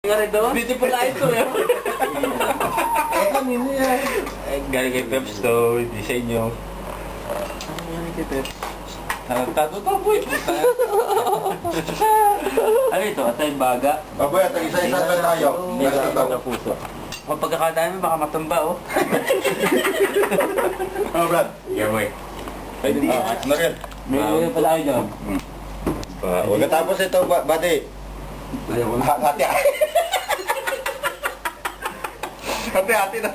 Nga rin doon? Beautiful eyes ko yun. Kanino yan? Galing kay Peps to, design nyo. Ano yan kay Pep? Tato-tapoy. Ano ito? Atay baga? Baboy, at isa-isa na tayo. Baga baga puso. O pagkakadami baka matumba oh. Ano, Brad? Gamoy. Hindi. Ano rin? May pala kayo dyan. Pagkatapos ito, buddy. Hati. Hati na.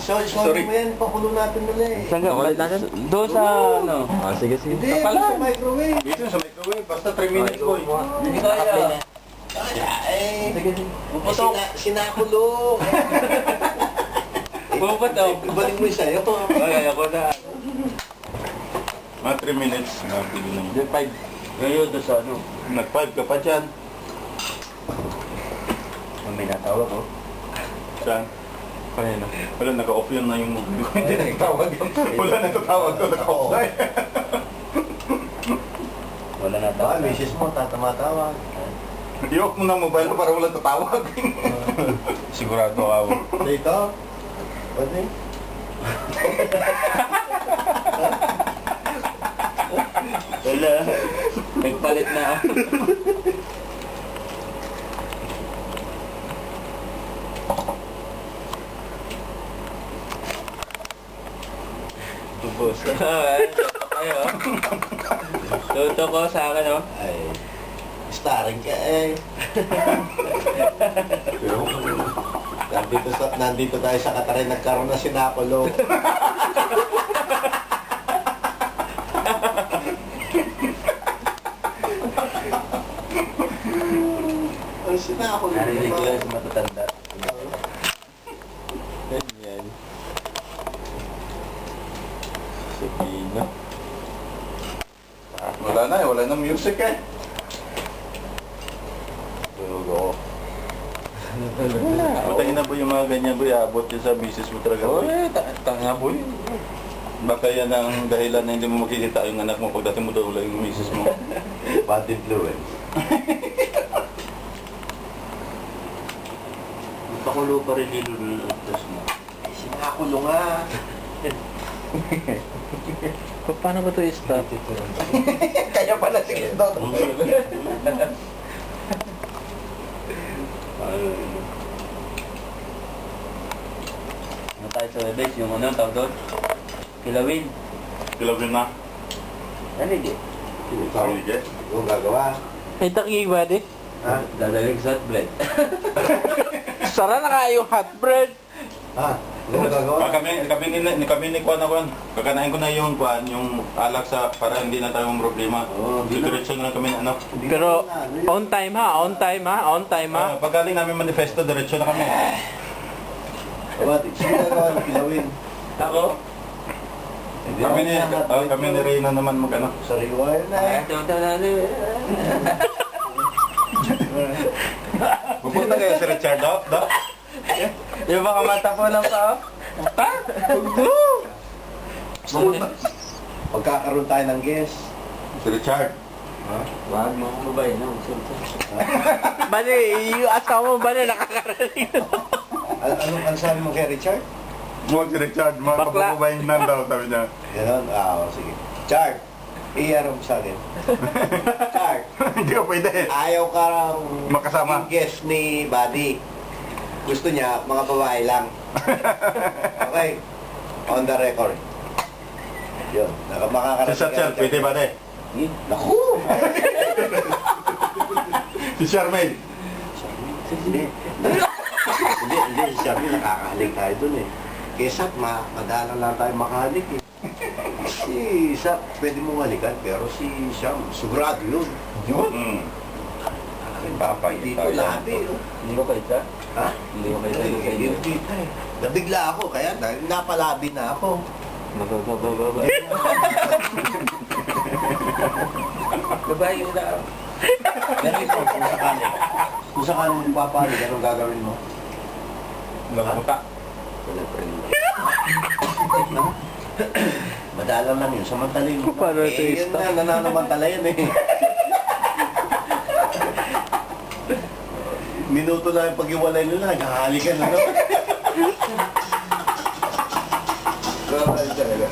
Sorry mo yan, pakulo natin nila eh. Saan ka? Ulit natin? Doon sa ano? Sige. Hindi, sa microwave. Dito sa microwave, basta 3 minutes ko. Hindi ko kaya. Puputok. Sinakulo. Puputok. Ibalik mo sa'yo. Ay, ako na. Mga 3 minutes. Napili lang. Yung 5. Ngayon doon sa ano? Nag-5 ka pa dyan. May natawag oh. Saan? Kanina. Wala, naka-off yun na yung mobile ko. Hindi, nagtawag. Wala, nagtatawag ko. Naka-off na eh. Wala Baka natawag. misis mo, tatamatawag. I-off mo na ang mobile mo para walang tatawag. Sigurado ako. Dito? Pwede? Wala. Nagpalit na ako. Tubos. Ayo. Tuto ko sa akin oh. Ay, starring ka eh. Nandito tayo sa Katarin, nagkaroon na sinakulo. Ang sinakulo. Narinig ko lang sa matatanda. Ganyan. Sabina. Wala na eh, wala na music eh. Tulog ako. Matangin na ba yung mga ganyan boy? Abot yun sa misis mo talaga boy. Tanga boy. Baka yan ang dahilan na hindi mo makikita yung anak mo pagdating mo daw wala yung misis mo. Bad influence. Pakulo pa rin nilulutos mo. Sinakulo nga. Paano ba ito i-stop? Kaya pala sige doon. Ano tayo sa webes? Yung ano, tawag doon? Kilawin. Kilawin na. Ano hindi? Ikaw, yung gagawa. May takig ba di? Ha? Dadalig sa hot bread. Sara na kayo hot bread. Ha? Yung gagawa? Kami ni Kwan ako. Kakanain ko na yung Kwan, yung alak sa para hindi na tayo may problema. Diretso na lang kami ano. Pero on time ha, on time ha, on time ha. Paggaling namin manifesto, diretso na kami. Sige gagawa ng kilawin. Ako? Kami ni Reyna naman mag-ano. Sariwa yun na eh. Pupunta kayo si Richard, do? Yung baka mata po lang pa. Pagkakaroon tayo ng guest. Si Richard. Wag mo kong babae na. Bali, yung asawa mo ba na nakakarating? Anong sabi mo kay Richard? Huwag si Richard, mga Bakla. kapababayin nan daw, sabi niya. Ganon? Sige. Chart, i-arong sa akin. Chart, Hindi ko pwede. ayaw ka Makasama. guest ni Buddy. Gusto niya, mga babae lang. Okay. On the record. Yun. Si Makakarating Satchel, pwede ba de? Naku! Si Charmaine. Hindi. Hindi. Si Shabby, nakakahalik tayo dun eh. Kesa, madalang lang tayo makahalik eh. Si Sab, pwede mo halikan, pero si Sham, sigurado yun. Yun. Papay Dito tayo. labi. Hindi ko kayo sa? Ha? Hindi ko kayo sa Hindi, inyo. dito eh. Nabigla ako, kaya napalabi na ako. Babae yun na. Pero ito, kung sakali magpapali, anong gagawin mo? Lamuta. Madalang lang yun, samantalin mo. Paano ito yun i-stop? na, nananamantala yan eh. minuto na yung pag-iwalay nila, naghahalikan na naman. Grabe talaga.